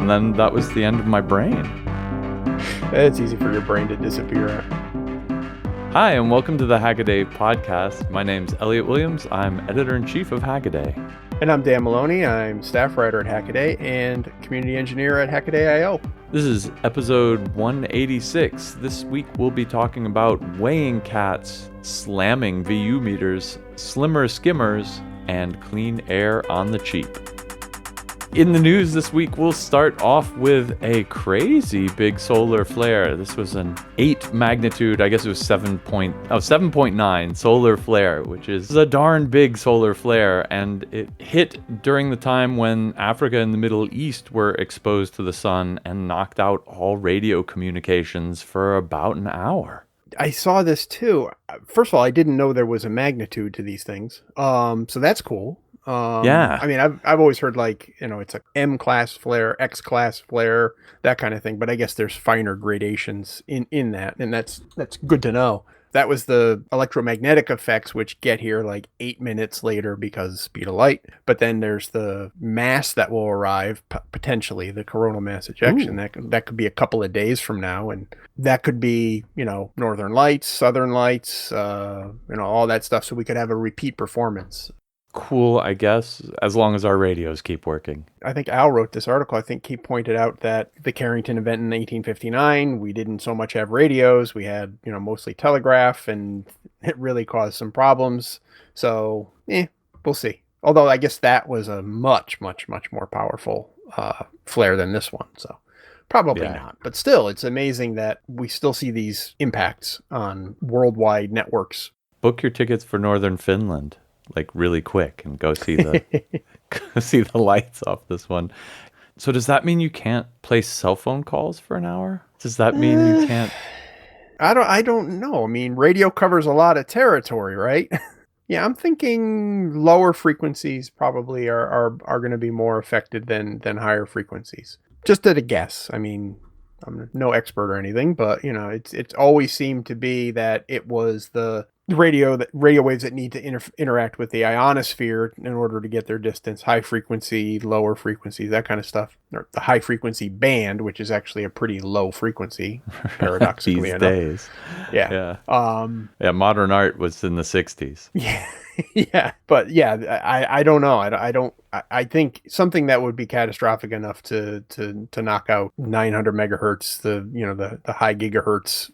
And then that was the end of my brain. It's easy for your brain to disappear. Hi, and welcome to the Hackaday podcast. My name's Elliot Williams. I'm editor-in-chief of Hackaday. And I'm Dan Maloney. I'm staff writer at Hackaday and community engineer at Hackaday.io. This is episode 186. This week we'll be talking about weighing cats, slamming VU meters, slimmer skimmers, and clean air on the cheap. In the news this week, we'll start off with a crazy big solar flare. This was an 8 magnitude, I guess it was 7.9 solar flare, which is a darn big solar flare. And it hit during the time when Africa and the Middle East were exposed to the sun and knocked out all radio communications for about an hour. I saw this too. First of all, I didn't know there was a magnitude to these things. So that's cool. Yeah. I mean, I've always heard it's a M class flare, X class flare, that kind of thing. But I guess there's finer gradations in that, and that's good to know. That was the electromagnetic effects, which get here like 8 minutes later because of the speed of light. But then there's the mass that will arrive, potentially the coronal mass ejection. That could be a couple of days from now, and that could be northern lights, southern lights, all that stuff. So we could have a repeat performance. Cool, I guess, as long as our radios keep working. I think Al wrote this article. I think he pointed out that the Carrington event in 1859, we didn't so much have radios. We had, mostly telegraph, and it really caused some problems. So, we'll see. Although I guess that was a much, much, much more powerful flare than this one. So probably not. But still, it's amazing that we still see these impacts on worldwide networks. Book your tickets for Northern Finland. Really quick, and go see the lights off this one. So does that mean you can't place cell phone calls for an hour? Does that mean you can't? I don't know. I mean, radio covers a lot of territory, right? Yeah, I'm thinking lower frequencies probably are going to be more affected than higher frequencies. Just at a guess. I mean, I'm no expert or anything, but it's always seemed to be that it was the radio waves that need to interact with the ionosphere in order to get their distance, high frequency, lower frequencies, that kind of stuff. Or the high frequency band, which is actually a pretty low frequency, paradoxically these enough. Days. Yeah. Modern art was in the 60s. Yeah. Yeah. But I don't know. I think something that would be catastrophic enough to knock out 900 megahertz, the high gigahertz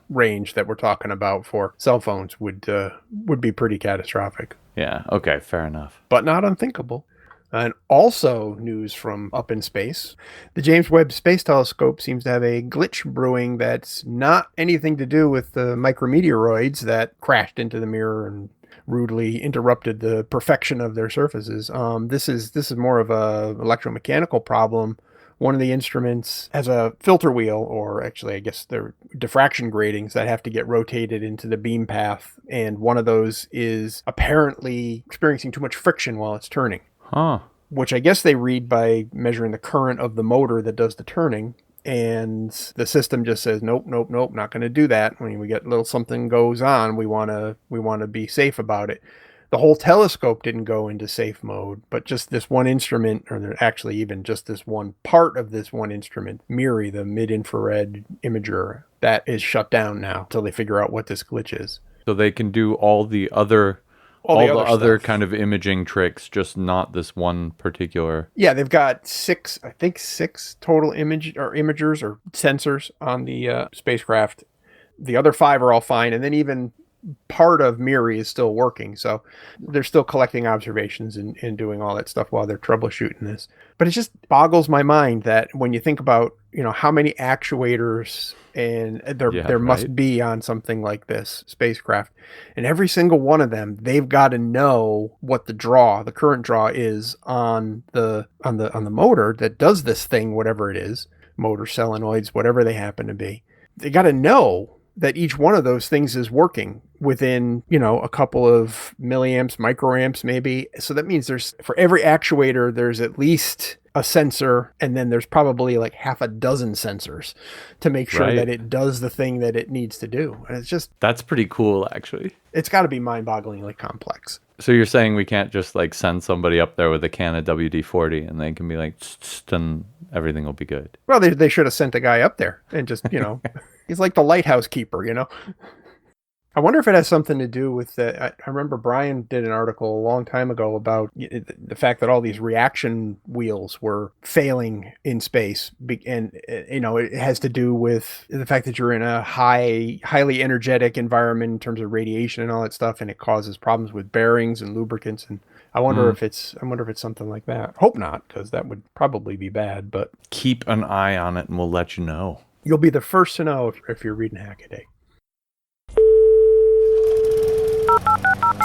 range that we're talking about for cell phones would be pretty catastrophic. Yeah. Okay. Fair enough. But not unthinkable. And also news from up in space. The James Webb Space Telescope seems to have a glitch brewing that's not anything to do with the micrometeoroids that crashed into the mirror and rudely interrupted the perfection of their surfaces. This is more of a electromechanical problem. One of the instruments has a filter wheel, or actually I guess they're diffraction gratings that have to get rotated into the beam path, and one of those is apparently experiencing too much friction while it's turning. Huh. Which I guess they read by measuring the current of the motor that does the turning. And the system just says, nope, not going to do that. When we get something goes on, we want to be safe about it. The whole telescope didn't go into safe mode, but just this one instrument, or actually even just this one part of this one instrument, MIRI, the mid-infrared imager, that is shut down now until they figure out what this glitch is. So they can do all the other kind of imaging tricks, just not this one particular. Yeah, they've got six total imagers or sensors on the spacecraft. The other 5 are all fine, and then even part of MIRI is still working. So they're still collecting observations and doing all that stuff while they're troubleshooting this. But it just boggles my mind that when you think about, how many actuators and there must be on something like this spacecraft, and every single one of them, they've got to know what the current draw is on the motor that does this thing, whatever it is, motor solenoids, whatever they happen to be. They got to know that each one of those things is working within, a couple of milliamps, microamps maybe. So that means for every actuator, there's at least a sensor, and then there's probably like half a dozen sensors to make sure that it does the thing that it needs to do. And it's just... That's pretty cool, actually. It's got to be mind-bogglingly complex. So you're saying we can't just like send somebody up there with a can of WD-40 and they can be like, "Tsk, tsk," and everything will be good. Well, they should have sent a guy up there and just, he's like the lighthouse keeper. I wonder if it has something to do with I remember Brian did an article a long time ago about the fact that all these reaction wheels were failing in space, and it has to do with the fact that you're in a highly energetic environment in terms of radiation and all that stuff, and it causes problems with bearings and lubricants. And I wonder if it's something like that. Hope not, because that would probably be bad. But Keep an eye on it, and we'll let you know. you'll be the first to know if you're reading Hackaday.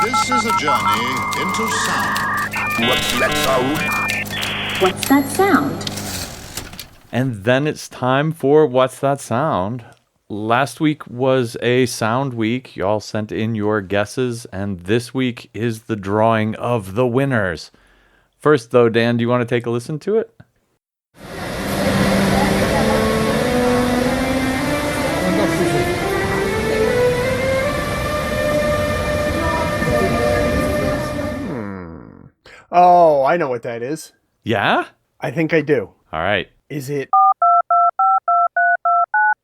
This is a journey into sound. What's that sound? What's that sound? And then it's time for What's That Sound? Last week was a sound week. Y'all sent in your guesses, and this week is the drawing of the winners. First, though, Dan, do you want to take a listen to it? Oh, I know what that is. Yeah? I think I do. All right. Is it?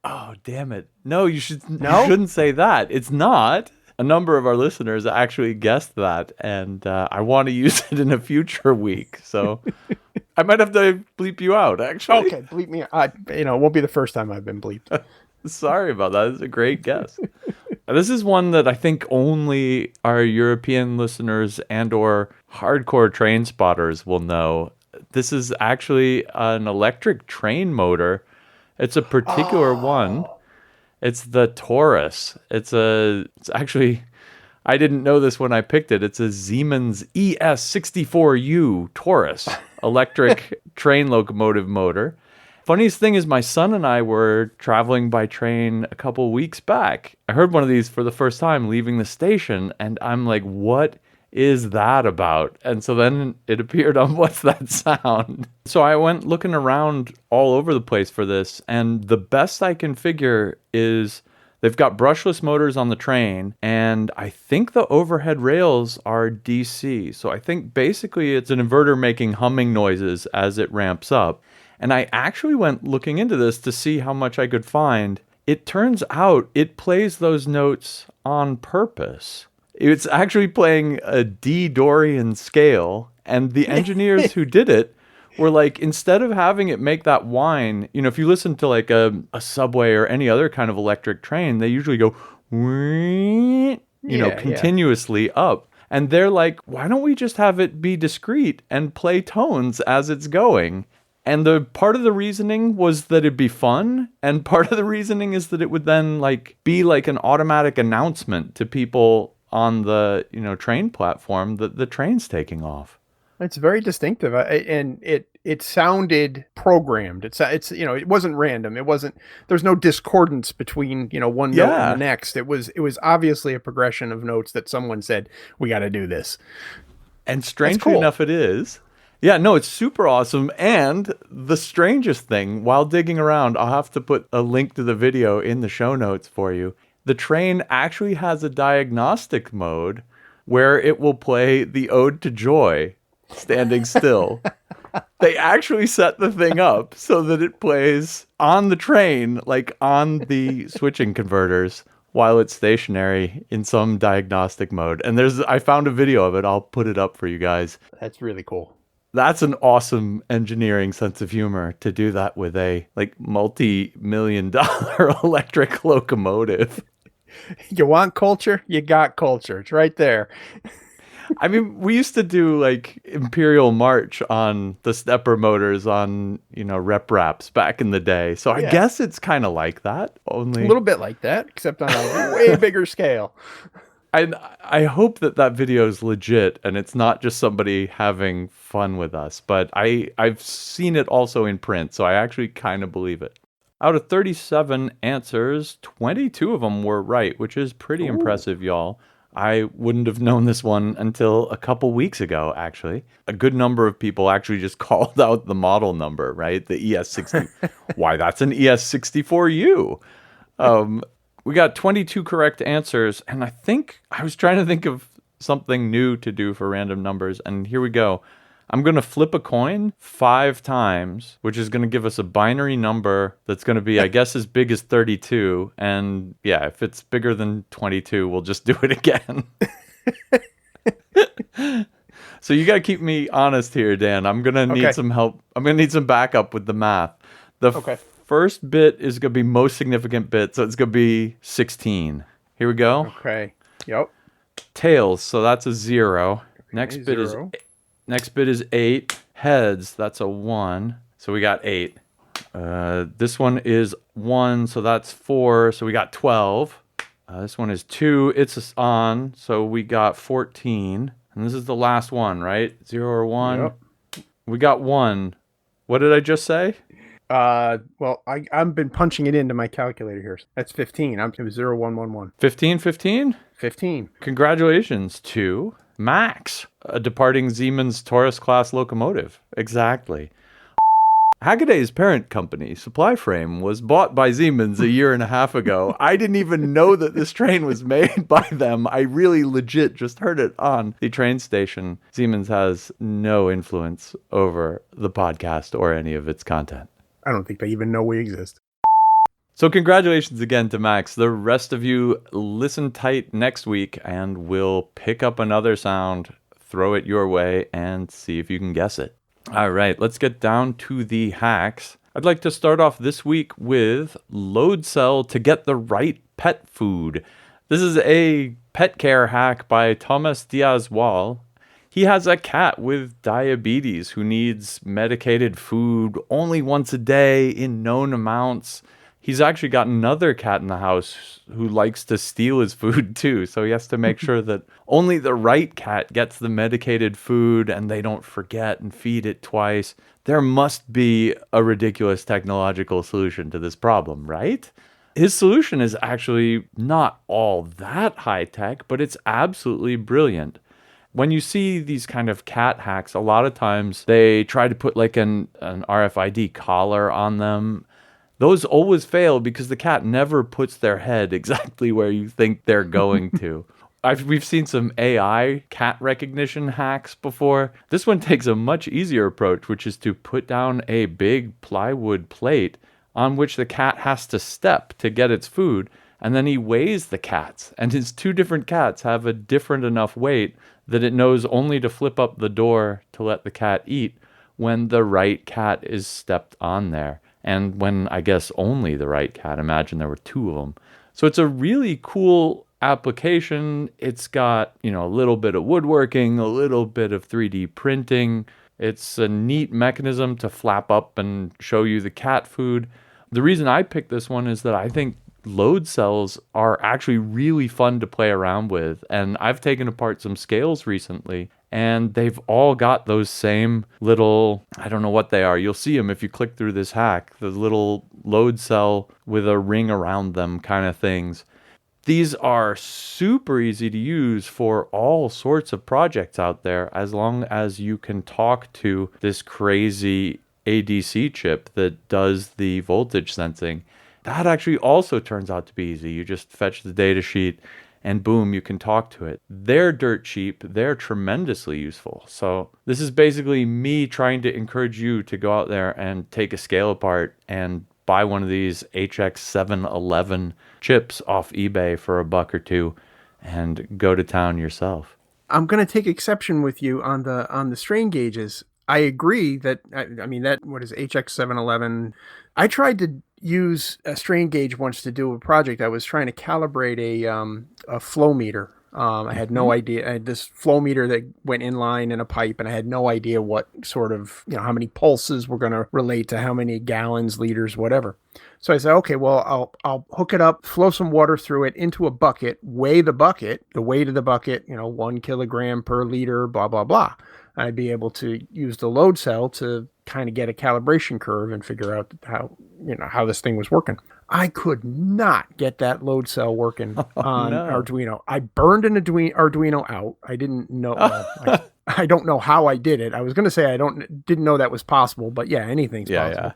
Oh, damn it. No, you No? shouldn't say that. It's not. A number of our listeners actually guessed that, and I want to use it in a future week. So I might have to bleep you out, actually. Okay, bleep me. It won't be the first time I've been bleeped. Sorry about that. It's a great guess. This is one that I think only our European listeners and or hardcore train spotters will know. This is actually an electric train motor. It's a particular one. It's the Taurus. It's actually, I didn't know this when I picked it. It's a Siemens ES64U Taurus electric train locomotive motor. Funniest thing is my son and I were traveling by train a couple weeks back. I heard one of these for the first time leaving the station, and I'm like, what is that about? And so then it appeared on What's That Sound? So I went looking around all over the place for this, and the best I can figure is they've got brushless motors on the train, and I think the overhead rails are DC. So I think basically it's an inverter making humming noises as it ramps up. And I actually went looking into this to see how much I could find. It turns out it plays those notes on purpose. It's actually playing a D Dorian scale, and the engineers who did it were like, instead of having it make that whine, if you listen to like a subway or any other kind of electric train, they usually go, continuously up. And they're like, why don't we just have it be discrete and play tones as it's going? And the part of the reasoning was that it'd be fun, and part of the reasoning is that it would then be like an automatic announcement to people on the train platform that the train's taking off. It's very distinctive, and it sounded programmed. It's it wasn't random. It wasn't. There's no discordance between one note and the next. It was obviously a progression of notes that someone said, we got to do this. And strangely enough, it is. Yeah, no, it's super awesome. And the strangest thing, while digging around, I'll have to put a link to the video in the show notes for you. The train actually has a diagnostic mode where it will play the Ode to Joy standing still. They actually set the thing up so that it plays on the train, like on the switching converters, while it's stationary in some diagnostic mode. And I found a video of it. I'll put it up for you guys. That's really cool. That's an awesome engineering sense of humor to do that with a multi-million-dollar electric locomotive. You want culture? You got culture. It's right there. I mean, we used to do Imperial March on the stepper motors on, rep wraps back in the day. So I guess it's kind of like that. Only a little bit like that, except on a way bigger scale. I hope that video is legit and it's not just somebody having fun with us. But I've seen it also in print, so I actually kind of believe it. Out of 37 answers, 22 of them were right, which is pretty impressive, y'all. I wouldn't have known this one until a couple weeks ago, actually. A good number of people actually just called out the model number, right? The ES60. Why, that's an ES64U. We got 22 correct answers, and I was trying to think of something new to do for random numbers. And here we go. I'm going to flip a coin 5 times, which is going to give us a binary number that's going to be, I guess, as big as 32. And yeah, if it's bigger than 22, we'll just do it again. So you got to keep me honest here, Dan. I'm going to need some help. I'm going to need some backup with the math. The first bit is going to be most significant bit, so it's going to be 16. Here we go. Okay. Yep. Tails, so that's a 0. Okay, Next bit is 8. Heads, that's a 1. So we got 8. This one is 1, so that's 4. So we got 12. This one is 2. It's on, so we got 14. And this is the last one, right? 0 or 1. Yep. We got 1. What did I just say? Well, I've been punching it into my calculator here. That's 15. It was 0, 1, 1, 1. 15, 15? 15. Congratulations to Max, a departing Siemens Taurus class locomotive. Exactly. Hagaday's parent company, Supply Frame, was bought by Siemens a year and a half ago. I didn't even know that this train was made by them. I really legit just heard it on the train station. Siemens has no influence over the podcast or any of its content. I don't think they even know we exist. So congratulations again to Max. The rest of you listen tight next week and we'll pick up another sound, throw it your way, and see if you can guess it. All right, let's get down to the hacks. I'd like to start off this week with load cell to get the right pet food. This is a pet care hack by Thomas Diaz-Wall. He has a cat with diabetes who needs medicated food only once a day in known amounts. He's actually got another cat in the house who likes to steal his food too. So he has to make sure that only the right cat gets the medicated food and they don't forget and feed it twice. There must be a ridiculous technological solution to this problem, right? His solution is actually not all that high tech, but it's absolutely brilliant. When you see these kind of cat hacks, a lot of times they try to put like an RFID collar on them. Those always fail because the cat never puts their head exactly where you think they're going to. We've seen some AI cat recognition hacks before. This one takes a much easier approach, which is to put down a big plywood plate on which the cat has to step to get its food, and then he weighs the cats, and his 2 different cats have a different enough weight that it knows only to flip up the door to let the cat eat when the right cat is stepped on there. And when, I guess, only the right cat. Imagine there were 2 of them. So it's a really cool application. It's got, a little bit of woodworking, a little bit of 3D printing. It's a neat mechanism to flap up and show you the cat food. The reason I picked this one is that I think load cells are actually really fun to play around with. And I've taken apart some scales recently, and they've all got those same little, I don't know what they are. You'll see them if you click through this hack, the little load cell with a ring around them kind of things. These are super easy to use for all sorts of projects out there, as long as you can talk to this crazy ADC chip that does the voltage sensing. That actually also turns out to be easy. You just fetch the data sheet and boom, you can talk to it. They're dirt cheap. They're tremendously useful. So this is basically me trying to encourage you to go out there and take a scale apart and buy one of these HX711 chips off eBay for $1 or $2 and go to town yourself. I'm going to take exception with you on the strain gauges. I agree that, what is HX711? I tried to use a strain gauge once to do a project. I was trying to calibrate a flow meter. I had no idea. I had this flow meter that went in line in a pipe, and I had no idea what sort of, how many pulses were going to relate to how many gallons, liters, whatever. So I said, okay, well, I'll hook it up, flow some water through it into a bucket, weigh the weight of the bucket, 1 kilogram per liter, blah, blah, blah. I'd be able to use the load cell to kind of get a calibration curve and figure out how this thing was working. I could not get that load cell working on Arduino. I burned an Arduino out. I didn't know. I don't know how I did it. I was going to say didn't know that was possible, but yeah, anything's possible. Yeah.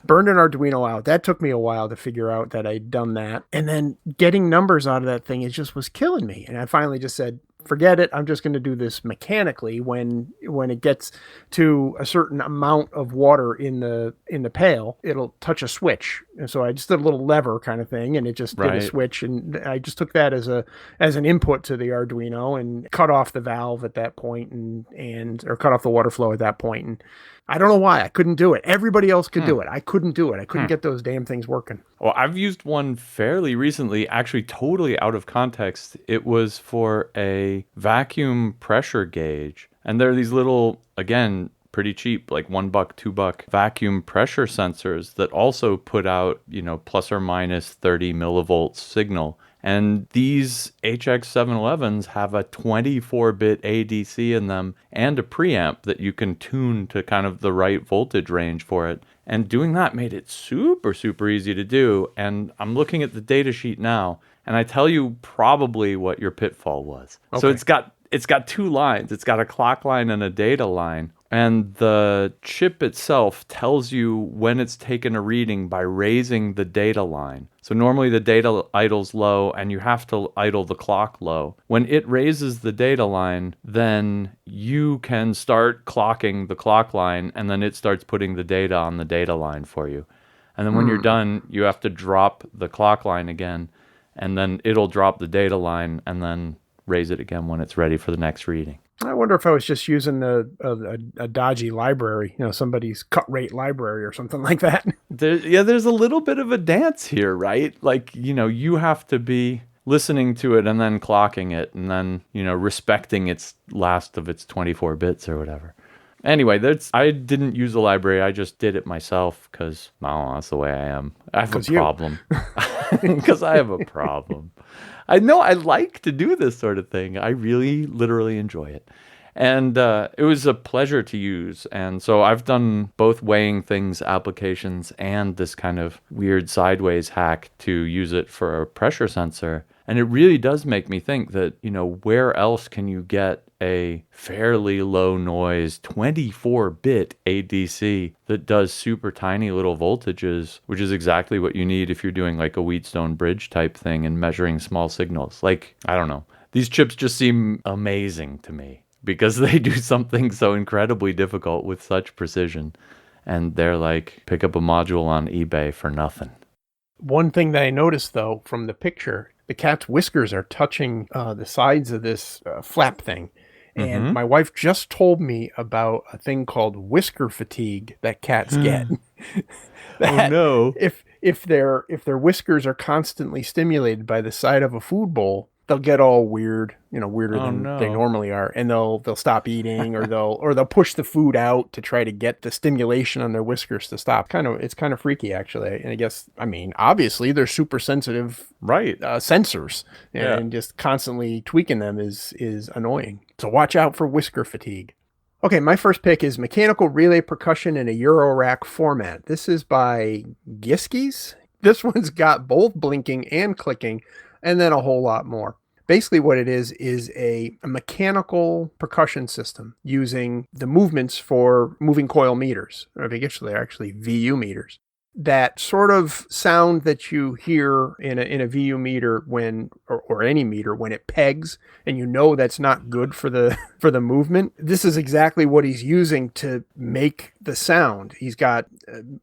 Burned an Arduino out. That took me a while to figure out that I'd done that. And then getting numbers out of that thing, it just was killing me. And I finally just said, forget it. I'm just going to do this mechanically. When it gets to a certain amount of water in the pail, it'll touch a switch. And so I just did a little lever kind of thing, and it just did a Right. switch. And I just took that as an input to the Arduino and cut off the valve at that point, and or cut off the water flow at that point. And I don't know why I couldn't do it. Everybody else could do it. I couldn't do it. I couldn't get those damn things working. Well, I've used one fairly recently, actually totally out of context. It was for a vacuum pressure gauge. And there are these little, again, pretty cheap, like $1, $2 vacuum pressure sensors that also put out, plus or minus 30 millivolts signal. And these HX711s have a 24-bit ADC in them and a preamp that you can tune to kind of the right voltage range for it. And doing that made it super, super easy to do. And I'm looking at the data sheet now, and I tell you probably what your pitfall was. So Okay. it's got two lines. It's got a clock line and a data line. And the chip itself tells you when it's taken a reading by raising the data line. So normally the data idles low and you have to idle the clock low. When it raises the data line, then you can start clocking the clock line, and then it starts putting the data on the data line for you. And then when you're done, you have to drop the clock line again, and then it'll drop the data line and then raise it again when it's ready for the next reading. I wonder if I was just using a dodgy library, somebody's cut rate library or something like that. There's a little bit of a dance here, right? Like, you have to be listening to it and then clocking it and then, respecting its last of its 24 bits or whatever. Anyway, I didn't use the library. I just did it myself because, that's the way I am. I have a problem. Because I have a problem. I know I like to do this sort of thing. I really, literally enjoy it. And it was a pleasure to use. And so I've done both weighing things applications and this kind of weird sideways hack to use it for a pressure sensor. And it really does make me think that, where else can you get a fairly low noise 24-bit ADC that does super tiny little voltages, which is exactly what you need if you're doing like a Wheatstone bridge type thing and measuring small signals. Like, I don't know. These chips just seem amazing to me because they do something so incredibly difficult with such precision. And they're like, pick up a module on eBay for nothing. One thing that I noticed, though, from the picture, the cat's whiskers are touching the sides of this flap thing. And my wife just told me about a thing called whisker fatigue that cats get. Oh no. If their whiskers are constantly stimulated by the side of a food bowl, they'll get all weird, weirder than they normally are, and they'll stop eating, or they'll push the food out to try to get the stimulation on their whiskers to stop. It's kind of freaky, actually. And I guess, obviously they're super sensitive, right? Sensors, and just constantly tweaking them is annoying. So watch out for whisker fatigue. Okay, my first pick is Mechanical Relay Percussion in a Eurorack format. This is by Giskies. This one's got both blinking and clicking, and then a whole lot more. Basically what it is a mechanical percussion system using the movements for moving coil meters. Or they're actually VU meters. That sort of sound that you hear in a VU meter or any meter when it pegs, and that's not good for the movement. This is exactly what he's using to make the sound. He's got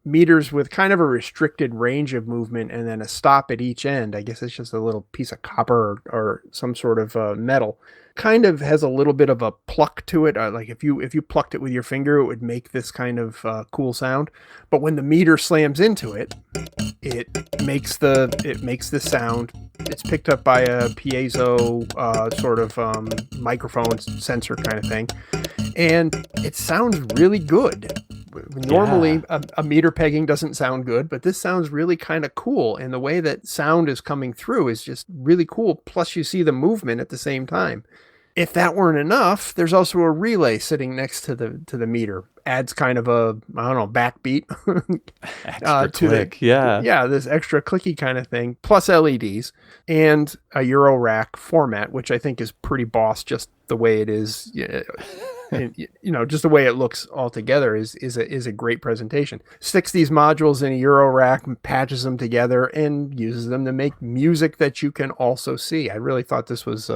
meters with kind of a restricted range of movement and then a stop at each end. I guess it's just a little piece of copper or some sort of metal. Kind of has a little bit of a pluck to it. Like if you plucked it with your finger, it would make this kind of cool sound. But when the meter slams into it, it makes the sound. It's picked up by a piezo sort of microphone sensor kind of thing, and it sounds really good. Normally, a meter pegging doesn't sound good, but this sounds really kind of cool. And the way that sound is coming through is just really cool. Plus, you see the movement at the same time. If that weren't enough, there's also a relay sitting next to the meter. Adds kind of a, backbeat. Extra click, this extra clicky kind of thing. Plus LEDs and a Eurorack format, which I think is pretty boss just the way it is. Just the way it looks altogether is a great presentation. Sticks these modules in a Eurorack, patches them together, and uses them to make music that you can also see. I really thought this was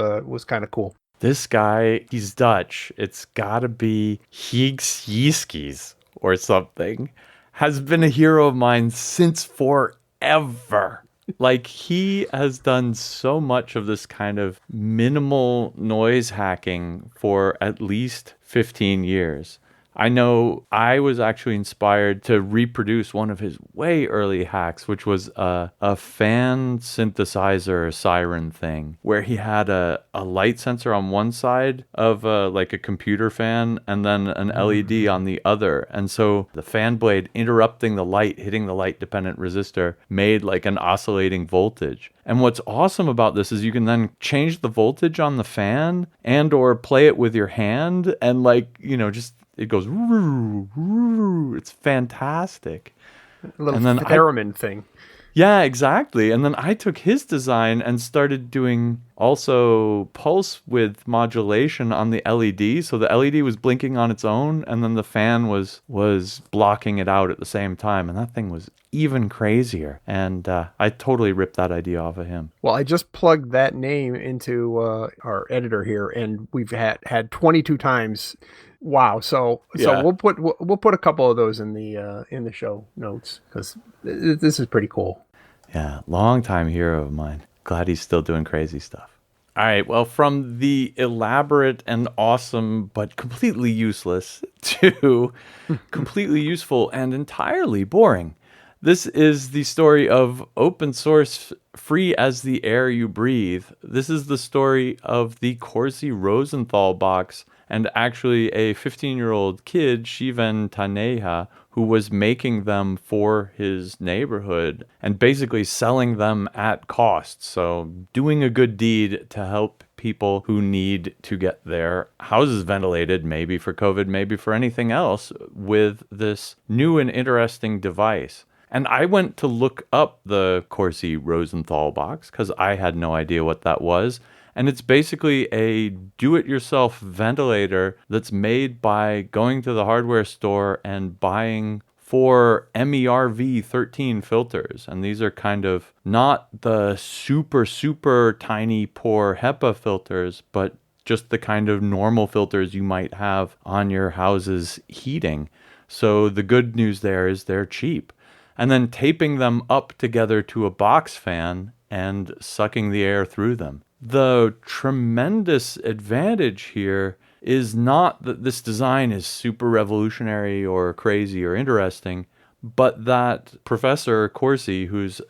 kind of cool. This guy, he's Dutch. It's gotta be Hiegskies or something. Has been a hero of mine since forever. Like, he has done so much of this kind of minimal noise hacking for at least 15 years. I know I was actually inspired to reproduce one of his way early hacks, which was a fan synthesizer siren thing, where he had a light sensor on one side of like a computer fan and then an LED on the other. And so the fan blade interrupting the light, hitting the light dependent resistor, made like an oscillating voltage. And what's awesome about this is you can then change the voltage on the fan and or play it with your hand and like, just it goes, woo, woo. It's fantastic. A little And then theremin thing. Yeah, exactly. And then I took his design and started doing also pulse width modulation on the LED. So the LED was blinking on its own, and then the fan was blocking it out at the same time. And that thing was even crazier. And I totally ripped that idea off of him. Well, I just plugged that name into our editor here, and we've had 22 times. Wow. So Yeah. we'll put a couple of those in the show notes because this is pretty cool. Yeah, longtime hero of mine. Glad he's still doing crazy stuff. All right, well, from the elaborate and awesome but completely useless to completely useful and entirely boring. This is the story of open source, free as the air you breathe. This is the story of the Corsi Rosenthal box and actually a 15-year-old kid, Shivan Taneja, who was making them for his neighborhood and basically selling them at cost. So doing a good deed to help people who need to get their houses ventilated, maybe for COVID, maybe for anything else, with this new and interesting device. And I went to look up the Corsi Rosenthal box because I had no idea what that was. And it's basically a do-it-yourself ventilator that's made by going to the hardware store and buying 4 MERV13 filters. And these are kind of not the super, super tiny, poor HEPA filters, but just the kind of normal filters you might have on your house's heating. So the good news there is they're cheap. And then taping them up together to a box fan and sucking the air through them. The tremendous advantage here is not that this design is super revolutionary or crazy or interesting, but that Professor Corsi, who's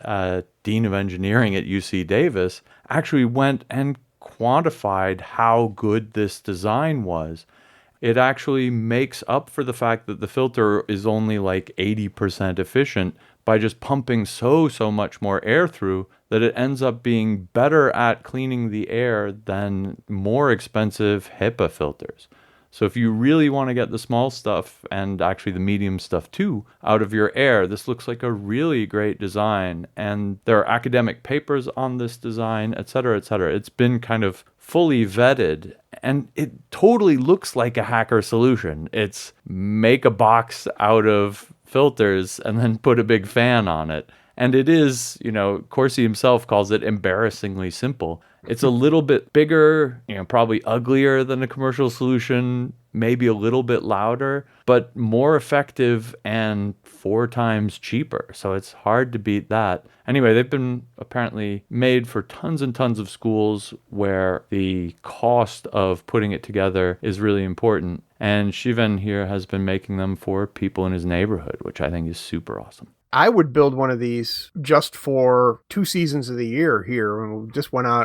Dean of Engineering at UC Davis, actually went and quantified how good this design was. It actually makes up for the fact that the filter is only like 80% efficient by just pumping so much more air through that it ends up being better at cleaning the air than more expensive HEPA filters. So if you really want to get the small stuff and actually the medium stuff too out of your air, this looks like a really great design. And there are academic papers on this design, et cetera, et cetera. It's been kind of fully vetted and it totally looks like a hacker solution. It's make a box out of filters and then put a big fan on it. And it is, Corsi himself calls it embarrassingly simple. It's a little bit bigger, probably uglier than a commercial solution, maybe a little bit louder, but more effective and 4 times cheaper. So it's hard to beat that. Anyway, they've been apparently made for tons and tons of schools where the cost of putting it together is really important. And Shivan here has been making them for people in his neighborhood, which I think is super awesome. I would build one of these just for 2 seasons of the year here. And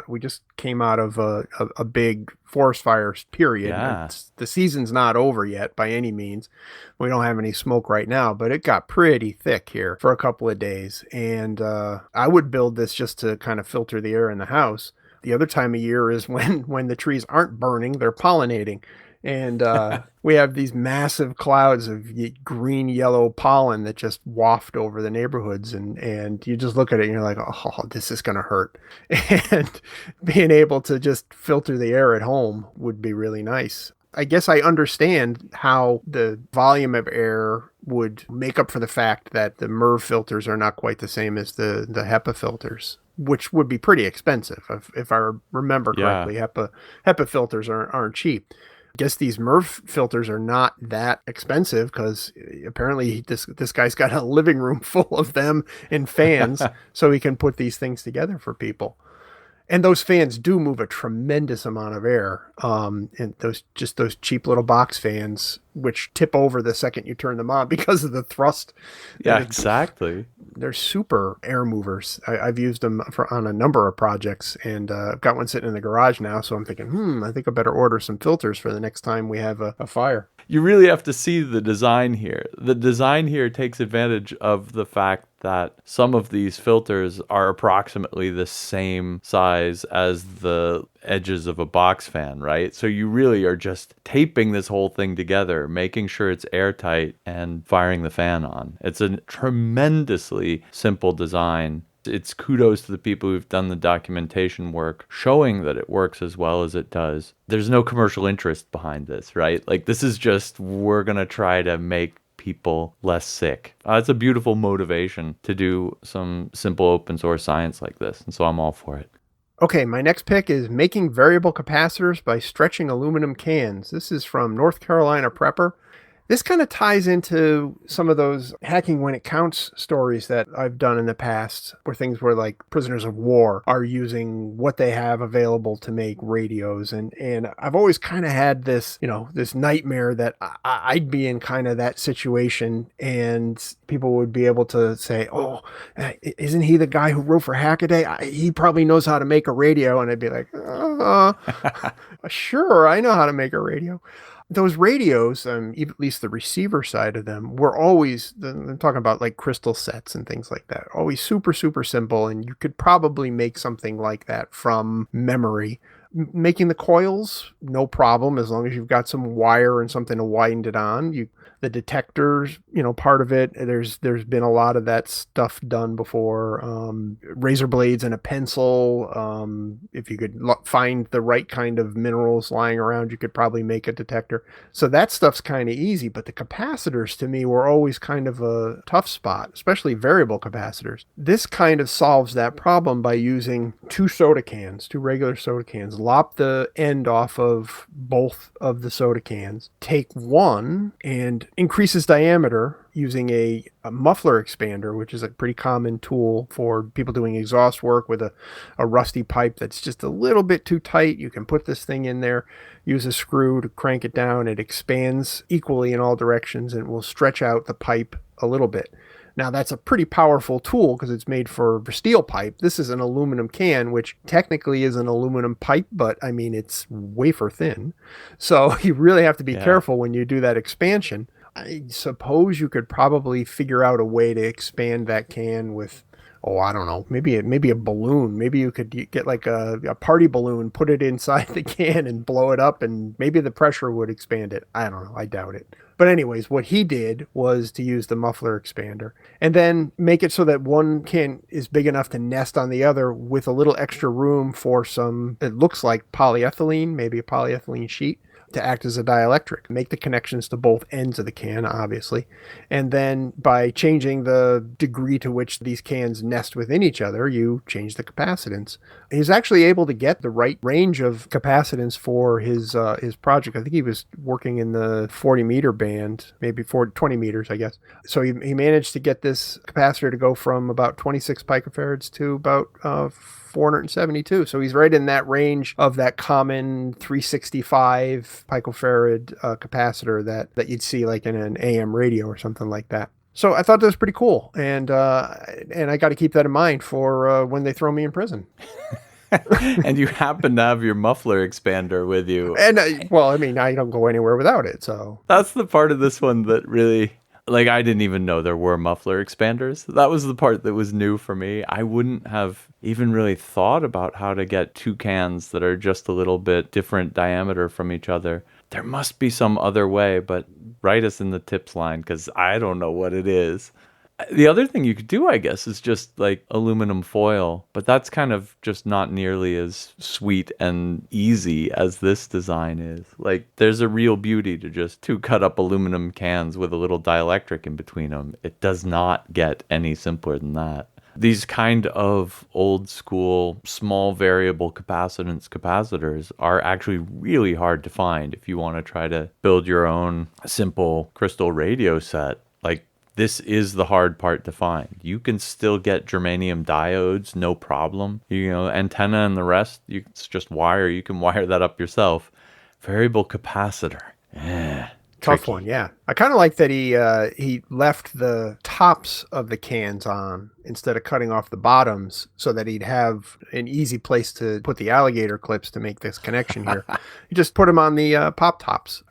we just came out of a big forest fire period. Yeah. The season's not over yet by any means. We don't have any smoke right now, but it got pretty thick here for a couple of days. And I would build this just to kind of filter the air in the house. The other time of year is when the trees aren't burning, they're pollinating. And we have these massive clouds of green, yellow pollen that just waft over the neighborhoods. And you just look at it and you're like, oh, this is going to hurt. And being able to just filter the air at home would be really nice. I guess I understand how the volume of air would make up for the fact that the MERV filters are not quite the same as the HEPA filters. which would be pretty expensive if I remember Yeah. correctly. HEPA filters aren't cheap. I guess these MERV filters are not that expensive because apparently this guy's got a living room full of them and fans, so he can put these things together for people. And those fans do move a tremendous amount of air. And those cheap little box fans, which tip over the second you turn them on because of the thrust. Yeah, exactly. They're super air movers. I've used them on a number of projects, and I've got one sitting in the garage now. So I'm thinking, I think I better order some filters for the next time we have a fire. You really have to see the design here. The design here takes advantage of the fact that some of these filters are approximately the same size as the edges of a box fan, right? So you really are just taping this whole thing together, making sure it's airtight, and firing the fan on. It's a tremendously simple design. It's kudos to the people who've done the documentation work, showing that it works as well as it does. There's no commercial interest behind this, right? Like, this is just, we're going to try to make people less sick. It's a beautiful motivation to do some simple open source science like this, and so I'm all for it. Okay, my next pick is making variable capacitors by stretching aluminum cans. This is from North Carolina Prepper. This kind of ties into some of those hacking when it counts stories that I've done in the past, where things where like prisoners of war are using what they have available to make radios. And I've always kind of had this, this nightmare that I'd be in kind of that situation, and people would be able to say, oh, isn't he the guy who wrote for Hackaday? He probably knows how to make a radio. And I'd be like, sure, I know how to make a radio. Those radios, at least the receiver side of them, were always, I'm talking about like crystal sets and things like that, always super, super simple. And you could probably make something like that from memory. Making the coils, no problem, as long as you've got some wire and something to wind it on. The detectors, part of it, there's been a lot of that stuff done before. Razor blades and a pencil. If you could find the right kind of minerals lying around, you could probably make a detector. So that stuff's kind of easy, but the capacitors to me were always kind of a tough spot, especially variable capacitors. This kind of solves that problem by using two regular soda cans, lop the end off of both of the soda cans, take one and increases diameter using a muffler expander, which is a pretty common tool for people doing exhaust work with a rusty pipe that's just a little bit too tight. You can put this thing in there, use a screw to crank it down. It expands equally in all directions and will stretch out the pipe a little bit. Now, that's a pretty powerful tool because it's made for steel pipe. This is an aluminum can, which technically is an aluminum pipe, but I mean, it's wafer thin. So you really have to be careful when you do that expansion. I suppose you could probably figure out a way to expand that can with, I don't know, maybe a balloon. Maybe you could get like a party balloon, put it inside the can and blow it up, and maybe the pressure would expand it. I don't know. I doubt it. But anyways, what he did was to use the muffler expander and then make it so that one can is big enough to nest on the other with a little extra room for some, it looks like polyethylene, maybe a polyethylene sheet, to act as a dielectric, make the connections to both ends of the can, obviously. And then by changing the degree to which these cans nest within each other, you change the capacitance. He's actually able to get the right range of capacitance for his project. I think he was working in the 40 meter band, maybe 20 meters, I guess. So he managed to get this capacitor to go from about 26 picofarads to about 472. So he's right in that range of that common 365 picofarad capacitor that you'd see like in an AM radio or something like that. So I thought that was pretty cool. And I got to keep that in mind for when they throw me in prison. And you happen to have your muffler expander with you. And I don't go anywhere without it. So that's the part of this one that really... I didn't even know there were muffler expanders. That was the part that was new for me. I wouldn't have even really thought about how to get two cans that are just a little bit different diameter from each other. There must be some other way, but write us in the tips line because I don't know what it is. The other thing you could do, I guess, is just like aluminum foil, but that's kind of just not nearly as sweet and easy as this design is. Like, there's a real beauty to just two cut up aluminum cans with a little dielectric in between them. It does not get any simpler than that. These kind of old school small variable capacitance capacitors are actually really hard to find if you want to try to build your own simple crystal radio set. Like, this is the hard part to find. You can still get germanium diodes, no problem. You know, antenna and the rest, it's just wire. You can wire that up yourself. Variable capacitor. Tough Tricky. one, yeah. I kind of like that he left the tops of the cans on instead of cutting off the bottoms so that he'd have an easy place to put the alligator clips to make this connection here. You just put them on the pop tops.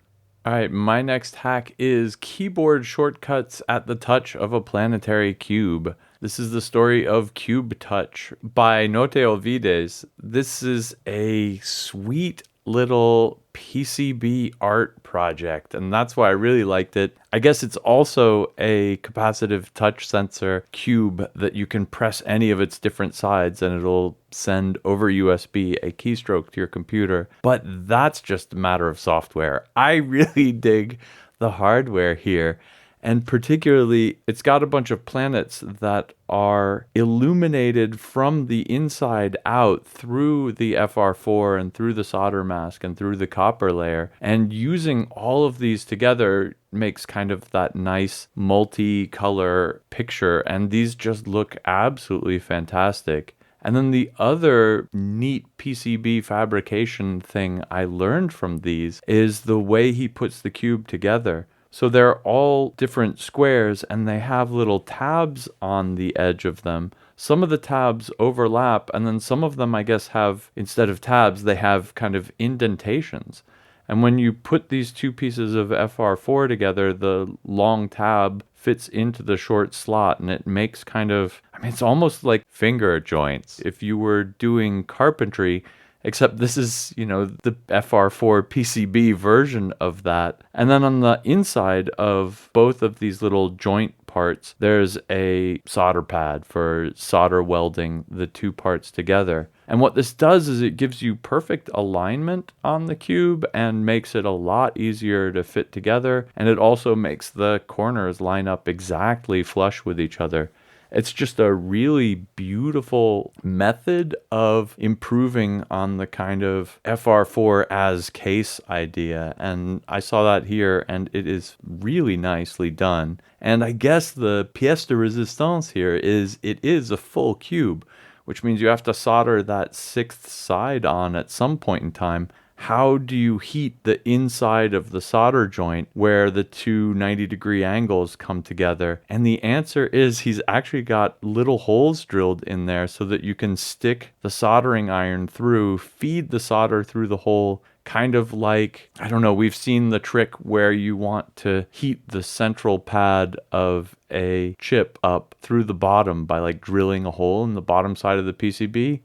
All right, my next hack is keyboard shortcuts at the touch of a planetary cube. This is the story of Cube Touch by Note Ovides. This is a sweet little PCB art project, and that's why I really liked it. I guess it's also a capacitive touch sensor cube that you can press any of its different sides and it'll send over USB a keystroke to your computer. But that's just a matter of software. I really dig the hardware here. And particularly, it's got a bunch of planets that are illuminated from the inside out through the FR4 and through the solder mask and through the copper layer. And using all of these together makes kind of that nice multicolor picture. And these just look absolutely fantastic. And then the other neat PCB fabrication thing I learned from these is the way he puts the cube together. So they're all different squares and they have little tabs on the edge of them. Some of the tabs overlap and then some of them, I guess, have, instead of tabs, they have kind of indentations. And when you put these two pieces of FR4 together, the long tab fits into the short slot and it makes kind of, I mean, it's almost like finger joints. If you were doing carpentry, except this is, you know, the FR4 PCB version of that. And then on the inside of both of these little joint parts, there's a solder pad for solder welding the two parts together. And what this does is it gives you perfect alignment on the cube and makes it a lot easier to fit together. And it also makes the corners line up exactly flush with each other. It's just a really beautiful method of improving on the kind of FR4 as case idea. And I saw that here and it is really nicely done. And I guess the pièce de résistance here is it is a full cube, which means you have to solder that sixth side on at some point in time. How do you heat the inside of the solder joint where the two 90-degree angles come together? And the answer is he's actually got little holes drilled in there so that you can stick the soldering iron through, feed the solder through the hole, kind of like, I don't know, we've seen the trick where you want to heat the central pad of a chip up through the bottom by like drilling a hole in the bottom side of the PCB.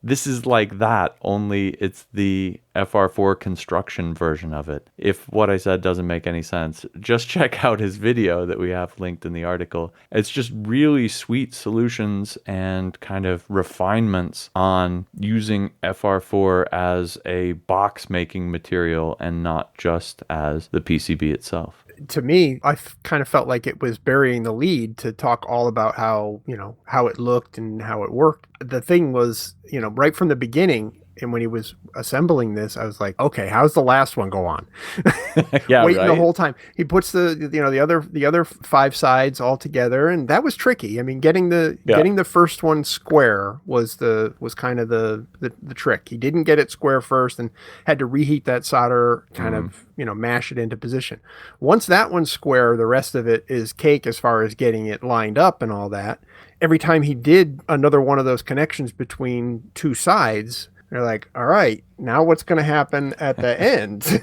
This is like that, only it's the FR4 construction version of it. If what I said doesn't make any sense, just check out his video that we have linked in the article. It's just really sweet solutions and kind of refinements on using FR4 as a box making material and not just as the PCB itself. To me, I kind of felt like it was burying the lead to talk all about how, you know, how it looked and how it worked. The thing was, you know, right from the beginning, and when he was assembling this, I was like, okay, how's the last one go on? Yeah, waiting right? the whole time. He puts the other five sides all together, and that was tricky. I mean, getting the first one square was kind of the trick. He didn't get it square first and had to reheat that solder, kind of, you know, mash it into position. Once that one's square, the rest of it is cake as far as getting it lined up and all that. Every time he did another one of those connections between two sides, they're like, all right, now what's going to happen at the end?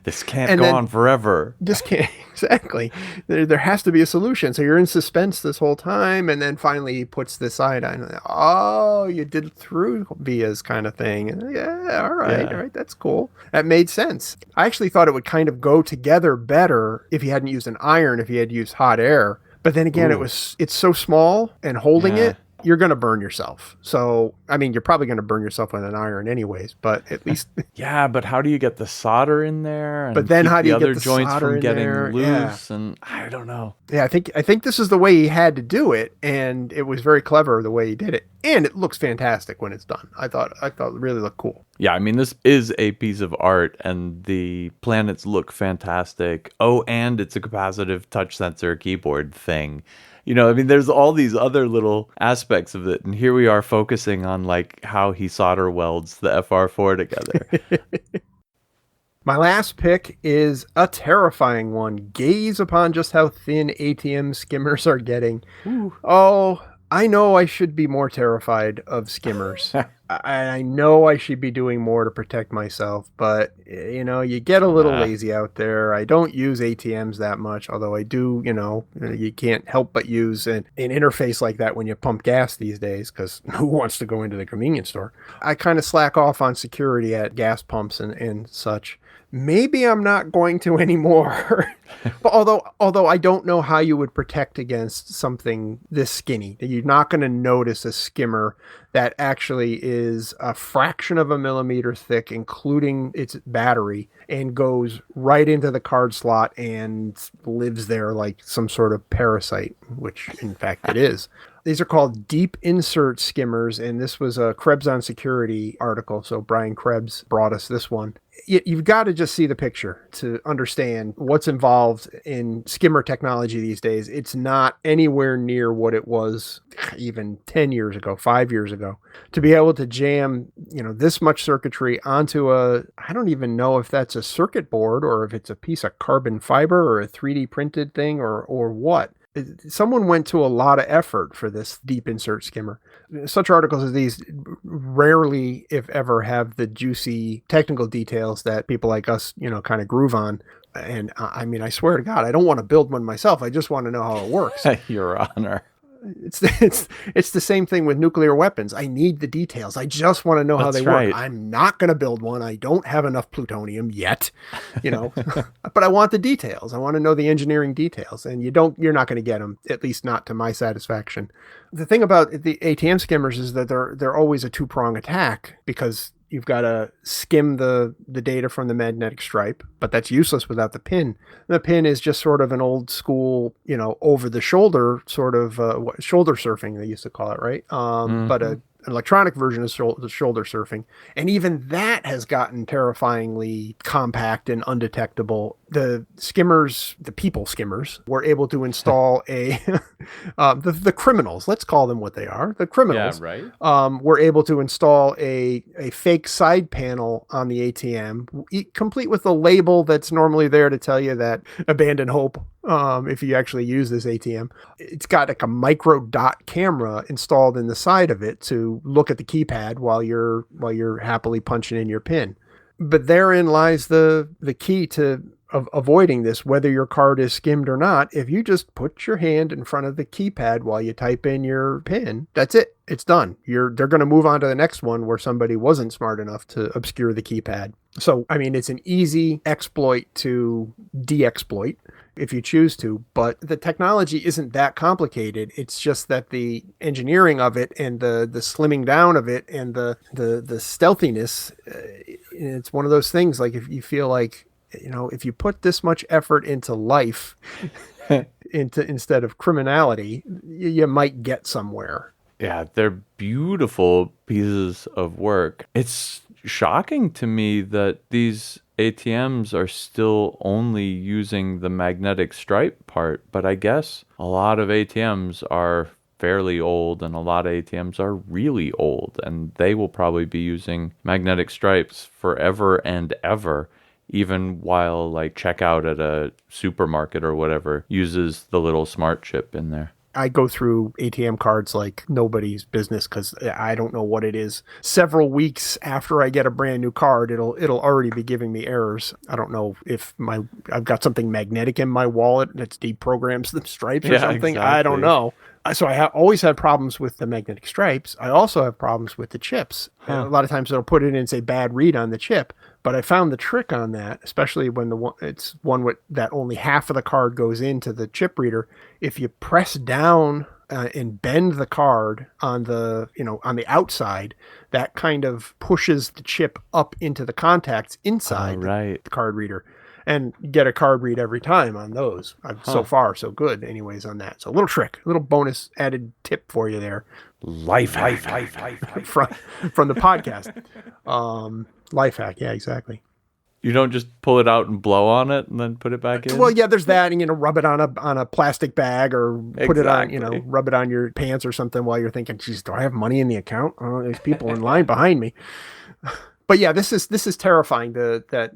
This can't go on forever. This can't, exactly. There has to be a solution. So you're in suspense this whole time. And then finally he puts this side on. Oh, you did it through vias kind of thing. And yeah, all right, that's cool. That made sense. I actually thought it would kind of go together better if he hadn't used an iron, if he had used hot air. But then again, it's so small and holding it you're going to burn yourself. So, I mean, you're probably going to burn yourself with an iron anyways, but at least. Yeah, but how do you get the solder in there and But then keep how do the you get other the joints solder from in getting there? loose? And I don't know. Yeah, I think this is the way he had to do it, and it was very clever the way he did it. And it looks fantastic when it's done. I thought it really looked cool. Yeah, I mean, this is a piece of art, and the planets look fantastic. Oh, and it's a capacitive touch sensor keyboard thing. You know, I mean, there's all these other little aspects of it, and here we are focusing on like how he solder welds the FR4 together. My last pick is a terrifying one. Gaze upon just how thin ATM skimmers are getting. Ooh. Oh, I know I should be more terrified of skimmers. I know I should be doing more to protect myself, but you know, you get a little lazy out there. I don't use ATMs that much, although I do, you know, you can't help but use an interface like that when you pump gas these days, because who wants to go into the convenience store? I kind of slack off on security at gas pumps and such. Maybe I'm not going to anymore. But although I don't know how you would protect against something this skinny. You're not going to notice a skimmer that actually is a fraction of a millimeter thick, including its battery, and goes right into the card slot and lives there like some sort of parasite, which in fact it is. These are called deep insert skimmers, and this was a Krebs on Security article, so Brian Krebs brought us this one. You've got to just see the picture to understand what's involved in skimmer technology these days. It's not anywhere near what it was even 10 years ago, 5 years ago. To be able to jam, you know, this much circuitry onto I don't even know if that's a circuit board or if it's a piece of carbon fiber or a 3D printed thing or what. Someone went to a lot of effort for this deep insert skimmer. Such articles as these rarely, if ever, have the juicy technical details that people like us, you know, kind of groove on. And I mean, I swear to God, I don't want to build one myself. I just want to know how it works. Your Honor. It's the same thing with nuclear weapons. I need the details. I just want to know how they work. I'm not going to build one. I don't have enough plutonium yet, you know, but I want the details. I want to know the engineering details, and you're not going to get them, at least not to my satisfaction. The thing about the ATM skimmers is that they're always a two-prong attack, because you've got to skim the data from the magnetic stripe, but that's useless without the pin. The pin is just sort of an old school, you know, over the shoulder sort of shoulder surfing, they used to call it, right? But an electronic version of shoulder surfing. And even that has gotten terrifyingly compact and undetectable. The skimmers, the people skimmers, were able to install the criminals, let's call them what they are, the criminals, Yeah, right. were able to install a fake side panel on the ATM, complete with the label that's normally there to tell you that abandon hope if you actually use this ATM. It's got like a micro dot camera installed in the side of it to look at the keypad while you're happily punching in your pin. But therein lies the key to avoiding this, whether your card is skimmed or not. If you just put your hand in front of the keypad while you type in your pin, that's it. It's done. They're going to move on to the next one where somebody wasn't smart enough to obscure the keypad. So, I mean, it's an easy exploit to de-exploit if you choose to, but the technology isn't that complicated. It's just that the engineering of it and the slimming down of it and the stealthiness, it's one of those things, like if you feel like, you know, if you put this much effort into life instead of criminality, you might get somewhere. Yeah, they're beautiful pieces of work. It's shocking to me that these ATMs are still only using the magnetic stripe part, but I guess a lot of ATMs are fairly old and a lot of ATMs are really old, and they will probably be using magnetic stripes forever and ever, even while like checkout at a supermarket or whatever uses the little smart chip in there. I go through ATM cards like nobody's business because I don't know what it is. Several weeks after I get a brand new card, it'll already be giving me errors. I don't know if I've got something magnetic in my wallet that's deprograms the stripes or something. Exactly. I don't know. So I always had problems with the magnetic stripes. I also have problems with the chips. A lot of times it'll put it in, say, bad read on the chip. But I found the trick on that, especially when it's one with that only half of the card goes into the chip reader. If you press down and bend the card on the, on the outside, that kind of pushes the chip up into the contacts inside the card reader, and get a card read every time on those. So far, so good anyways on that. So a little trick, a little bonus added tip for you there. Life hack. From the podcast. Life hack. Yeah, exactly. You don't just pull it out and blow on it and then put it back in? Well, yeah, there's that. And, rub it on a plastic bag, or put it on, rub it on your pants or something while you're thinking, geez, do I have money in the account? Oh, there's people in line behind me. But yeah, this is terrifying that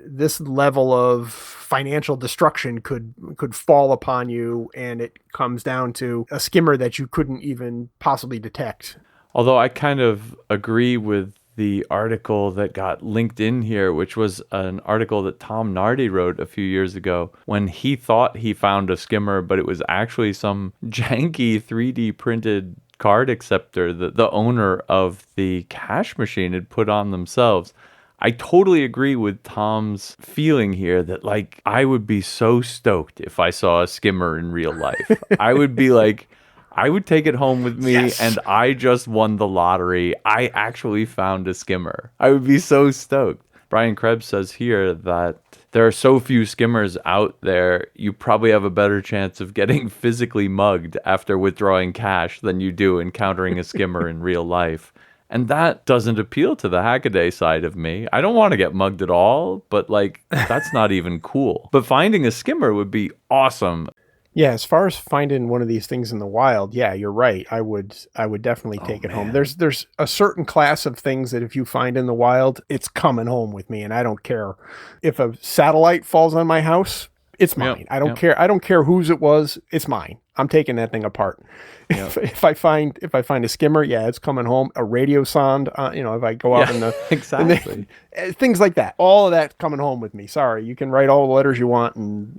this level of financial destruction could fall upon you, and it comes down to a skimmer that you couldn't even possibly detect. Although I kind of agree with the article that got linked in here, which was an article that Tom Nardi wrote a few years ago when he thought he found a skimmer, but it was actually some janky 3D printed card acceptor that the owner of the cash machine had put on themselves. I totally agree with Tom's feeling here that, like, I would be so stoked if I saw a skimmer in real life. I would be like, I would take it home with me, yes, and I just won the lottery. I actually found a skimmer. I would be so stoked. Brian Krebs says here that there are so few skimmers out there, you probably have a better chance of getting physically mugged after withdrawing cash than you do encountering a skimmer in real life. And that doesn't appeal to the Hackaday side of me. I don't want to get mugged at all, but like, that's not even cool. But finding a skimmer would be awesome. Yeah, as far as finding one of these things in the wild, yeah, you're right. I would definitely take it home. There's a certain class of things that if you find in the wild, it's coming home with me, and I don't care. If a satellite falls on my house, it's mine. Yep, I don't care. I don't care whose it was. It's mine. I'm taking that thing apart. Yep. If I find a skimmer, yeah, it's coming home. A radio sonde, if I go out in the exactly things like that, all of that coming home with me. Sorry, you can write all the letters you want and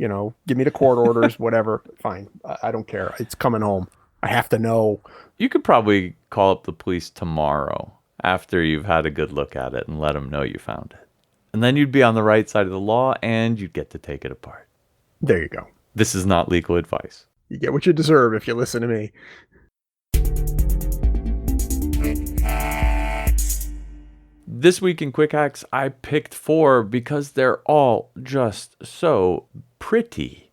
give me the court orders, whatever. Fine, I don't care. It's coming home. I have to know. You could probably call up the police tomorrow after you've had a good look at it and let them know you found it, and then you'd be on the right side of the law and you'd get to take it apart. There you go. This is not legal advice. You get what you deserve if you listen to me. This week in Quick Hacks, I picked 4 because they're all just so pretty.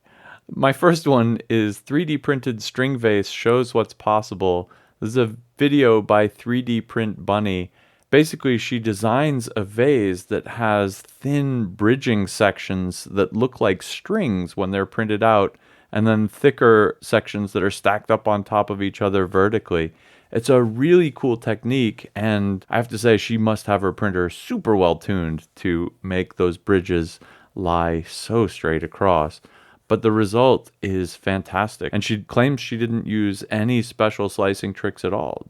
My first one is 3D printed string vase shows what's possible. This is a video by 3D Print Bunny. Basically, she designs a vase that has thin bridging sections that look like strings when they're printed out, and then thicker sections that are stacked up on top of each other vertically. It's a really cool technique, and I have to say she must have her printer super well tuned to make those bridges lie so straight across. But the result is fantastic, and she claims she didn't use any special slicing tricks at all.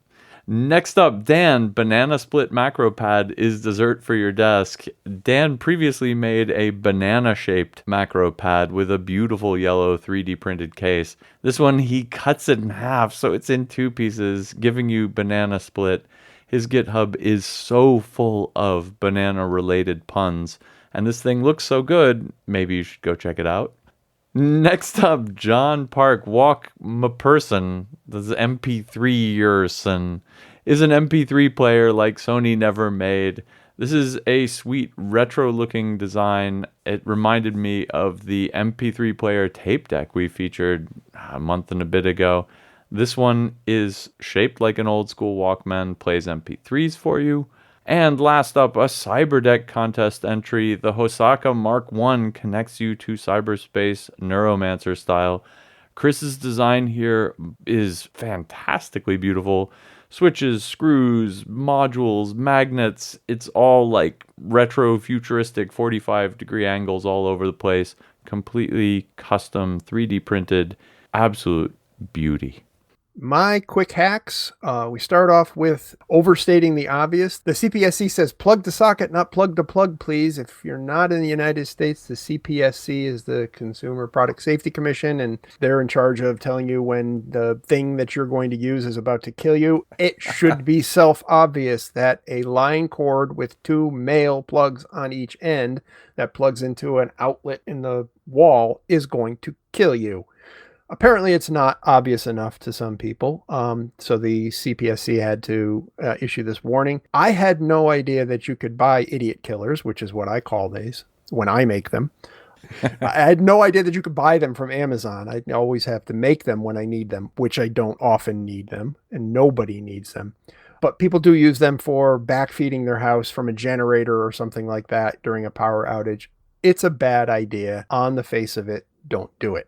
Next up, Dan, banana split macro pad is dessert for your desk. Dan previously made a banana-shaped macro pad with a beautiful yellow 3D printed case. This one, he cuts it in half, so it's in 2 pieces, giving you banana split. His GitHub is so full of banana-related puns, and this thing looks so good, maybe you should go check it out. Next up, John Park, Walk Ma Person, this is MP3yerson, is an MP3 player like Sony never made. This is a sweet retro-looking design. It reminded me of the MP3 player tape deck we featured a month and a bit ago. This one is shaped like an old-school Walkman, plays MP3s for you. And last up, a Cyberdeck contest entry. The Hosaka Mark I connects you to cyberspace Neuromancer style. Chris's design here is fantastically beautiful. Switches, screws, modules, magnets. It's all like retro futuristic 45-degree angles all over the place. Completely custom 3D printed. Absolute beauty. My quick hacks, we start off with overstating the obvious. The CPSC says plug to socket, not plug to plug, please. If you're not in the United States, the CPSC is the Consumer Product Safety Commission, and they're in charge of telling you when the thing that you're going to use is about to kill you. It should be self-obvious that a line cord with 2 male plugs on each end that plugs into an outlet in the wall is going to kill you. Apparently, it's not obvious enough to some people. So the CPSC had to issue this warning. I had no idea that you could buy idiot killers, which is what I call these when I make them. I had no idea that you could buy them from Amazon. I always have to make them when I need them, which I don't often need them, and nobody needs them. But people do use them for backfeeding their house from a generator or something like that during a power outage. It's a bad idea. On the face of it, don't do it.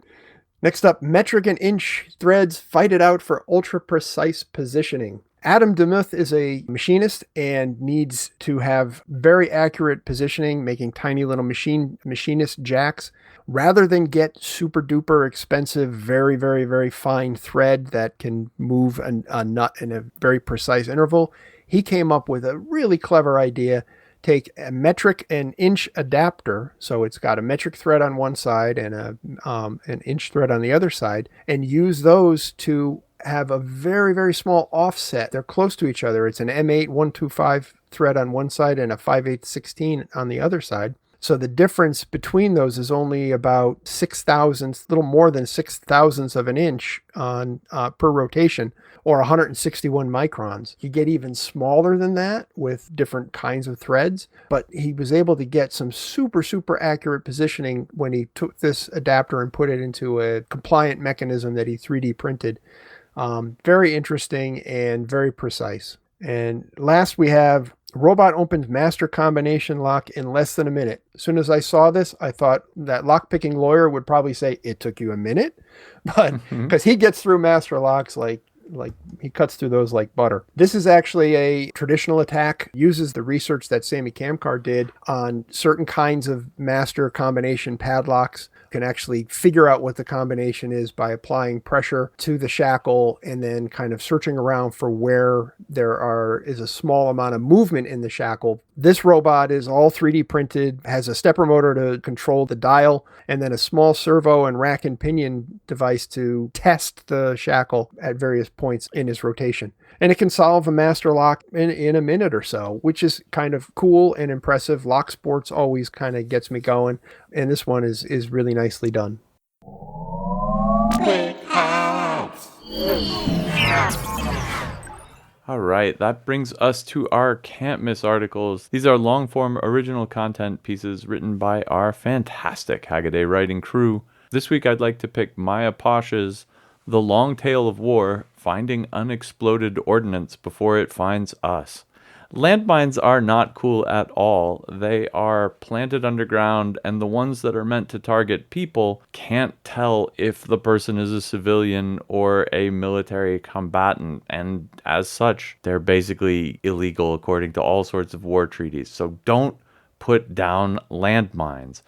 Next up, metric and inch threads fight it out for ultra precise positioning. Adam DeMuth is a machinist and needs to have very accurate positioning, making tiny little machinist jacks. Rather than get super duper expensive, very, very, very fine thread that can move a nut in a very precise interval, he came up with a really clever idea. Take a metric and inch adapter, so it's got a metric thread on one side and an inch thread on the other side, and use those to have a very, very small offset. They're close to each other. It's an M8 125 thread on one side and a 5/8 16 on the other side. So the difference between those is only about 6 thousandths, little more than 6 thousandths of an inch on per rotation, or 161 microns. You get even smaller than that with different kinds of threads, but he was able to get some super, super accurate positioning when he took this adapter and put it into a compliant mechanism that he 3D printed. Very interesting and very precise. And last we have robot opens master combination lock in less than a minute. As soon as I saw this, I thought that lockpicking lawyer would probably say it took you a minute, but because he gets through master locks like he cuts through those like butter. This is actually a traditional attack, uses the research that Sammy Kamkar did on certain kinds of master combination padlocks. Can actually figure out what the combination is by applying pressure to the shackle and then kind of searching around for where there is a small amount of movement in the shackle. This robot is all 3D printed, has a stepper motor to control the dial, and then a small servo and rack and pinion device to test the shackle at various points in its rotation. And it can solve a master lock in a minute or so, which is kind of cool and impressive. Lock sports always kind of gets me going, and this one is really nicely done. All right, that brings us to our Can't Miss articles. These are long-form original content pieces written by our fantastic Haggaday writing crew. This week I'd like to pick Maya Posh's The Long Tale of War, Finding Unexploded Ordnance Before It Finds Us. Landmines are not cool at all. They are planted underground, and the ones that are meant to target people can't tell if the person is a civilian or a military combatant, and as such, they're basically illegal according to all sorts of war treaties. So don't put down landmines.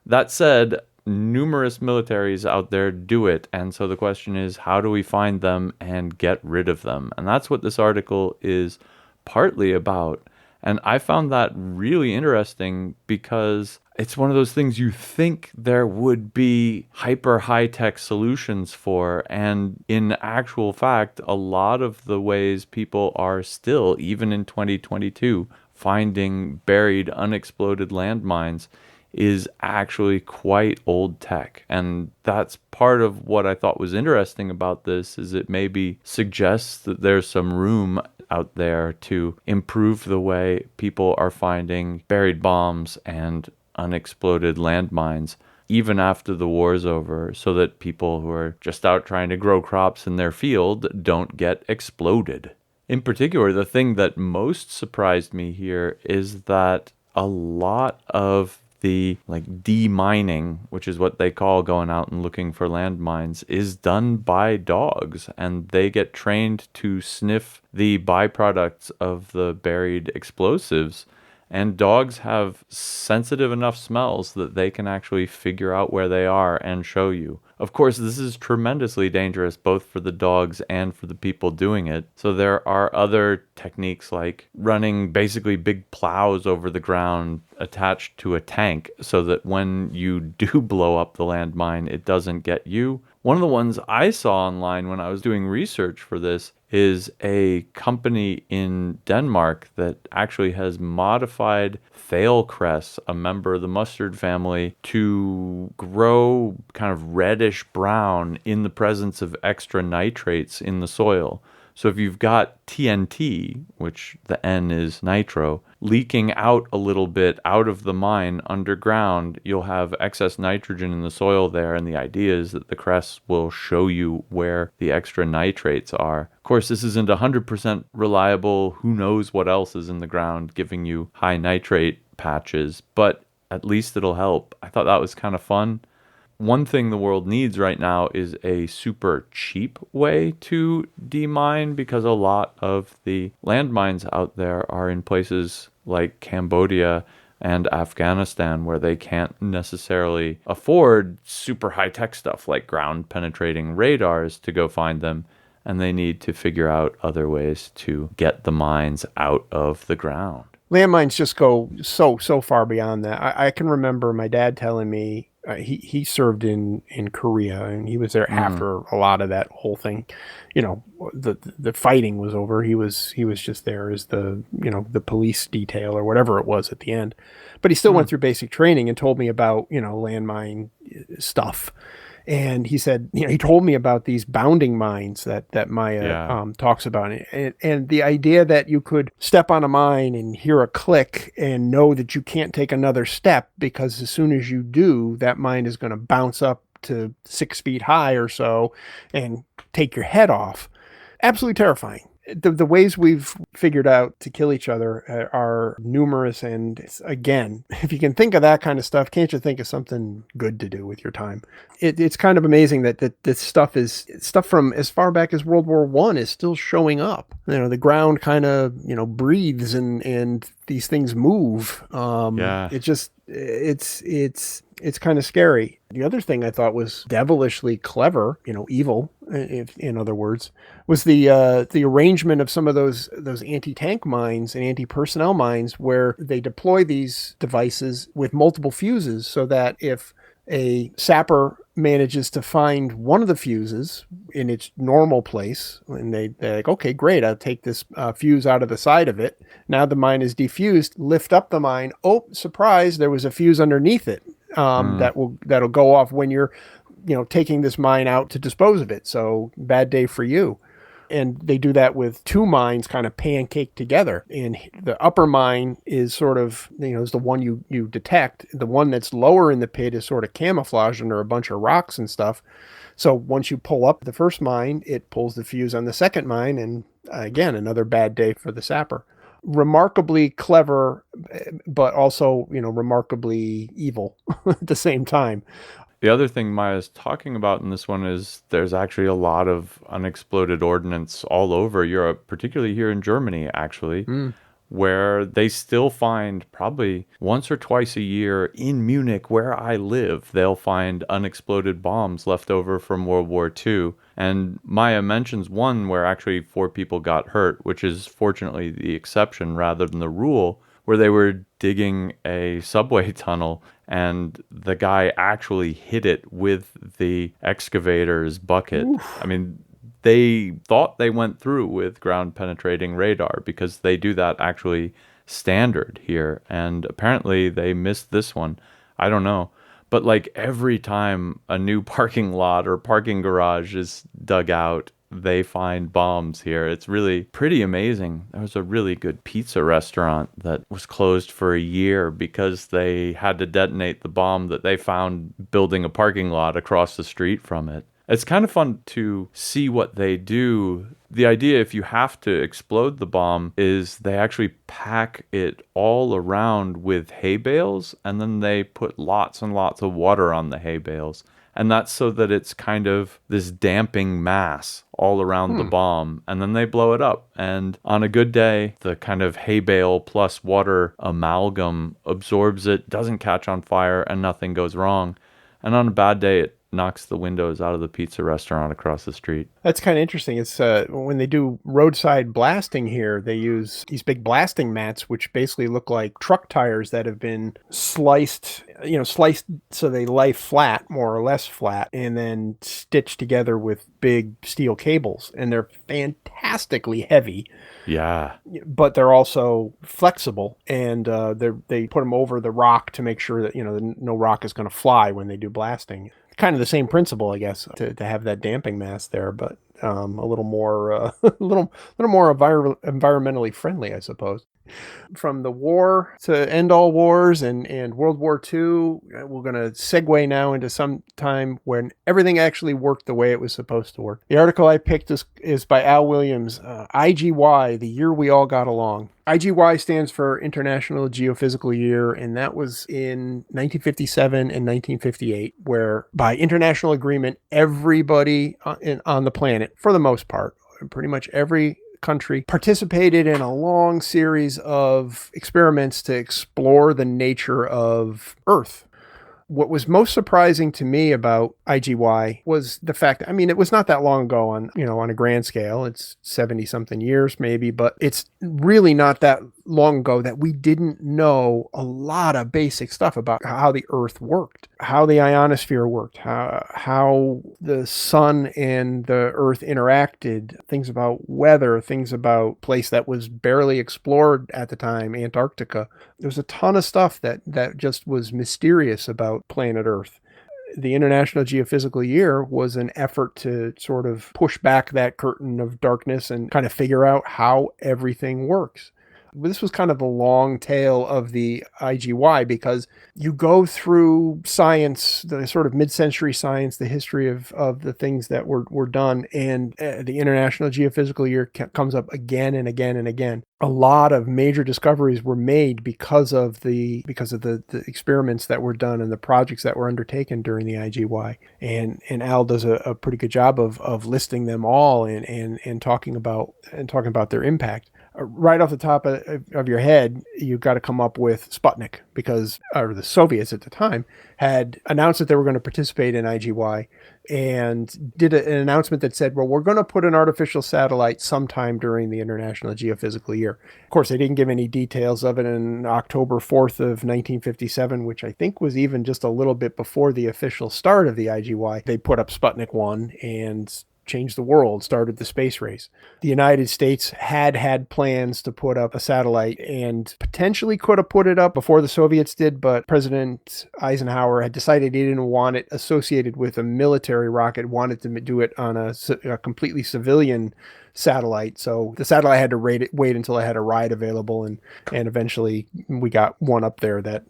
That said, numerous militaries out there do it, and so the question is, how do we find them and get rid of them? And that's what this article is partly about. And I found that really interesting because it's one of those things you think there would be hyper high-tech solutions for, and in actual fact, a lot of the ways people are still, even in 2022, finding buried, unexploded landmines is actually quite old tech. And that's part of what I thought was interesting about this, is it maybe suggests that there's some room out there to improve the way people are finding buried bombs and unexploded landmines even after the war's over, so that people who are just out trying to grow crops in their field don't get exploded. In particular, the thing that most surprised me here is that a lot of the demining, which is what they call going out and looking for landmines, is done by dogs, and they get trained to sniff the byproducts of the buried explosives. And dogs have sensitive enough smells that they can actually figure out where they are and show you. Of course, this is tremendously dangerous both for the dogs and for the people doing it. So there are other techniques like running basically big plows over the ground attached to a tank so that when you do blow up the landmine, it doesn't get you. One of the ones I saw online when I was doing research for this is a company in Denmark that actually has modified Thailcress, a member of the mustard family, to grow kind of reddish brown in the presence of extra nitrates in the soil. So if you've got TNT, which the N is nitro, leaking out a little bit out of the mine underground, you'll have excess nitrogen in the soil there. And the idea is that the cress will show you where the extra nitrates are. Of course, this isn't 100% reliable. Who knows what else is in the ground giving you high nitrate patches, but at least it'll help. I thought that was kind of fun. One thing the world needs right now is a super cheap way to demine, because a lot of the landmines out there are in places like Cambodia and Afghanistan where they can't necessarily afford super high-tech stuff like ground-penetrating radars to go find them, and they need to figure out other ways to get the mines out of the ground. Landmines just go so far beyond that. I can remember my dad telling me he served in Korea, and he was there after a lot of that whole thing. The fighting was over. He was just there as the police detail or whatever it was at the end. But he still went through basic training and told me about landmine stuff. And he said, he told me about these bounding mines that Maya talks about. And the idea that you could step on a mine and hear a click and know that you can't take another step, because as soon as you do, that mine is going to bounce up to 6 feet high or so and take your head off. Absolutely terrifying. The ways we've figured out to kill each other are numerous. And again, if you can think of that kind of stuff, can't you think of something good to do with your time? It's kind of amazing that this stuff from as far back as World War I is still showing up. The ground kind of, breathes and these things move. It's kind of scary. The other thing I thought was devilishly clever, evil, if, in other words, was the arrangement of some of those anti-tank mines and anti-personnel mines, where they deploy these devices with multiple fuses, so that if a sapper manages to find one of the fuses in its normal place, and they're like, okay, great, I'll take this fuse out of the side of it. Now the mine is defused, lift up the mine. Oh, surprise, there was a fuse underneath it. That'll go off when you're, taking this mine out to dispose of it. So bad day for you. And they do that with 2 mines kind of pancaked together. And the upper mine is sort of, is the one you detect. The one that's lower in the pit is sort of camouflaged under a bunch of rocks and stuff. So once you pull up the first mine, it pulls the fuse on the second mine. And again, another bad day for the sapper. Remarkably clever, but also, remarkably evil at the same time. The other thing Maya's talking about in this one is there's actually a lot of unexploded ordnance all over Europe, particularly here in Germany, actually, where they still find probably once or twice a year in Munich, where I live, they'll find unexploded bombs left over from World War II. And Maya mentions one where actually 4 people got hurt, which is fortunately the exception rather than the rule, where they were digging a subway tunnel and the guy actually hit it with the excavator's bucket. Oof. I mean, they thought they went through with ground penetrating radar, because they do that actually standard here. And apparently they missed this one. I don't know. But like every time a new parking lot or parking garage is dug out, they find bombs here. It's really pretty amazing. There was a really good pizza restaurant that was closed for a year because they had to detonate the bomb that they found building a parking lot across the street from it. It's kind of fun to see what they do. The idea, if you have to explode the bomb, is they actually pack it all around with hay bales, and then they put lots and lots of water on the hay bales. And that's so that it's kind of this damping mass all around the bomb. And then they blow it up. And on a good day, the kind of hay bale plus water amalgam absorbs it, doesn't catch on fire, and nothing goes wrong. And on a bad day, it knocks the windows out of the pizza restaurant across the street. That's kind of interesting. It's when they do roadside blasting here, they use these big blasting mats, which basically look like truck tires that have been sliced so they lie flat, more or less flat, and then stitched together with big steel cables. And they're fantastically heavy, Yeah. but they're also flexible, and they put them over the rock to make sure that no rock is going to fly when they do blasting. Kind of the same principle, I guess, to have that damping mass there, but a little more environmentally friendly, I suppose. From the war to end all wars and World War II, we're going to segue now into some time when everything actually worked the way it was supposed to work. The article I picked is by Al Williams, IGY, the year we all got along. IGY stands for International Geophysical Year, and that was in 1957 and 1958, where by international agreement, everybody on the planet, for the most part, pretty much every country, participated in a long series of experiments to explore the nature of Earth. What was most surprising to me about IGY was the fact, it was not that long ago on a grand scale. It's 70 something years maybe, but it's really not that long ago that we didn't know a lot of basic stuff about how the Earth worked, how the ionosphere worked, how the sun and the Earth interacted, things about weather, things about place that was barely explored at the time, Antarctica. There was a ton of stuff that just was mysterious about planet Earth. The International Geophysical Year was an effort to sort of push back that curtain of darkness and kind of figure out how everything works. This was kind of the long tail of the IGY, because you go through science, the sort of mid-century science, the history of the things that were done, and the International Geophysical Year comes up again and again and again. A lot of major discoveries were made because of the experiments that were done and the projects that were undertaken during the IGY. And Al does a pretty good job of listing them all and talking about their impact. Right off the top of your head, you've got to come up with Sputnik, because the Soviets at the time had announced that they were going to participate in IGY and did an announcement that said, well, we're going to put an artificial satellite sometime during the International Geophysical Year. Of course, they didn't give any details of it. In October 4th of 1957, which I think was even just a little bit before the official start of the IGY, they put up Sputnik 1 and changed the world, started the space race. The United States had plans to put up a satellite and potentially could have put it up before the Soviets did, but President Eisenhower had decided he didn't want it associated with a military rocket, wanted to do it on a completely civilian satellite. So the satellite had to wait until it had a ride available, and eventually we got one up there that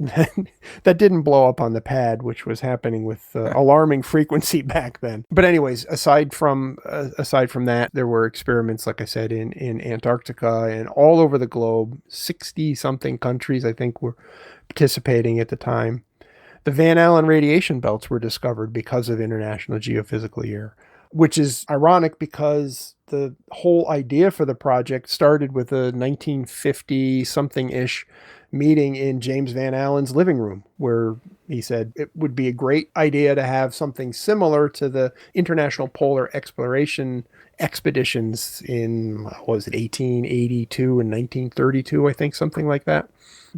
didn't blow up on the pad, which was happening with alarming frequency back then. But anyways, aside from that, there were experiments, like I said, in Antarctica and all over the globe. 60 something countries, I think, were participating at the time. The Van Allen radiation belts were discovered because of International Geophysical Year, which is ironic because the whole idea for the project started with a 1950-something-ish meeting in James Van Allen's living room, where he said it would be a great idea to have something similar to the International Polar Exploration expeditions in, 1882 and 1932, I think, something like that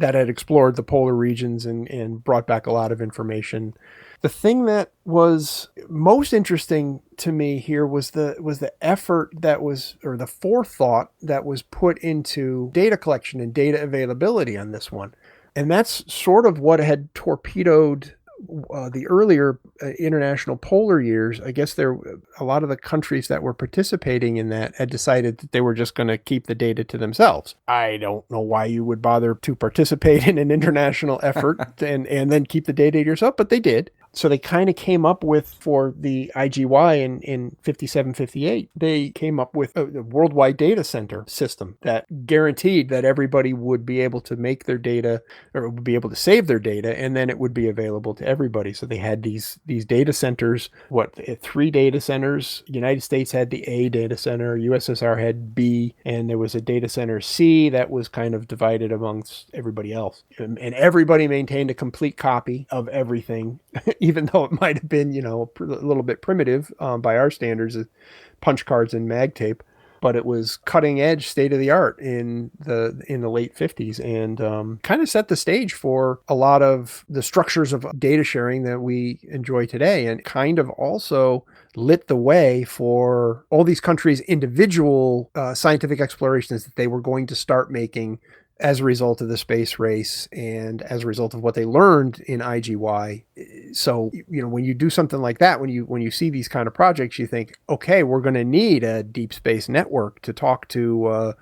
had explored the polar regions and brought back a lot of information. The thing that was most interesting to me here was the effort or the forethought that was put into data collection and data availability on this one. And that's sort of what had torpedoed the earlier international polar years. I guess a lot of the countries that were participating in that had decided that they were just going to keep the data to themselves. I don't know why you would bother to participate in an international effort and then keep the data to yourself, but they did. So they kind of came up with, for the IGY in 57, 58, they came up with a worldwide data center system that guaranteed that everybody would be able to make their data, or would be able to save their data, and then it would be available to everybody. So they had these data centers, 3 data centers. United States had the A data center, USSR had B, and there was a data center C that was kind of divided amongst everybody else. And everybody maintained a complete copy of everything even though it might have been, a little bit primitive by our standards, punch cards and mag tape. But it was cutting edge, state of the art in the late 50s, and kind of set the stage for a lot of the structures of data sharing that we enjoy today, and kind of also lit the way for all these countries' individual scientific explorations that they were going to start making as a result of the space race and as a result of what they learned in IGY. So, when you do something like that, when you see these kind of projects, you think, okay, we're going to need a deep space network to talk to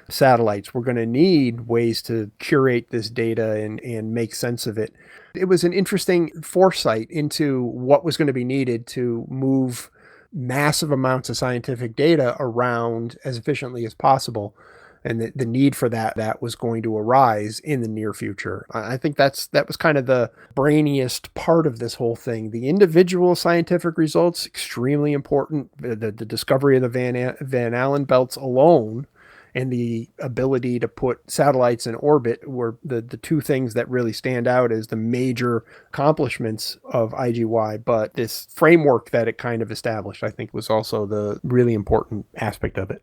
satellites. We're going to need ways to curate this data and make sense of it. It was an interesting foresight into what was going to be needed to move massive amounts of scientific data around as efficiently as possible. And the need for that was going to arise in the near future. I think that was kind of the brainiest part of this whole thing. The individual scientific results, extremely important. The discovery of the Van Allen belts alone and the ability to put satellites in orbit were the two things that really stand out as the major accomplishments of IGY. But this framework that it kind of established, I think, was also the really important aspect of it.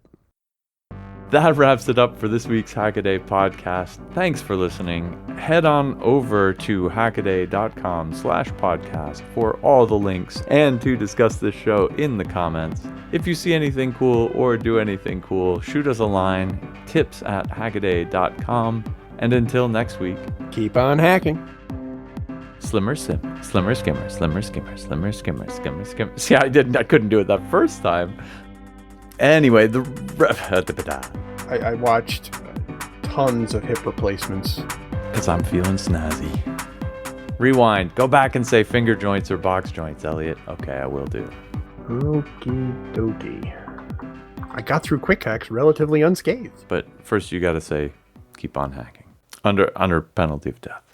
That wraps it up for this week's Hackaday podcast. Thanks for listening. Head on over to hackaday.com/podcast for all the links and to discuss this show in the comments. If you see anything cool or do anything cool, shoot us a line, tips@hackaday.com. And until next week, keep on hacking. Slimmer sim, slimmer skimmer, slimmer skimmer, slimmer skimmer, skimmer skimmer. See, I couldn't do it that first time. Anyway, I watched tons of hip replacements. Because I'm feeling snazzy. Rewind. Go back and say finger joints or box joints, Elliot. Okay, I will do. Okie dokie. I got through quick hacks relatively unscathed. But first you gotta say, keep on hacking. Under penalty of death.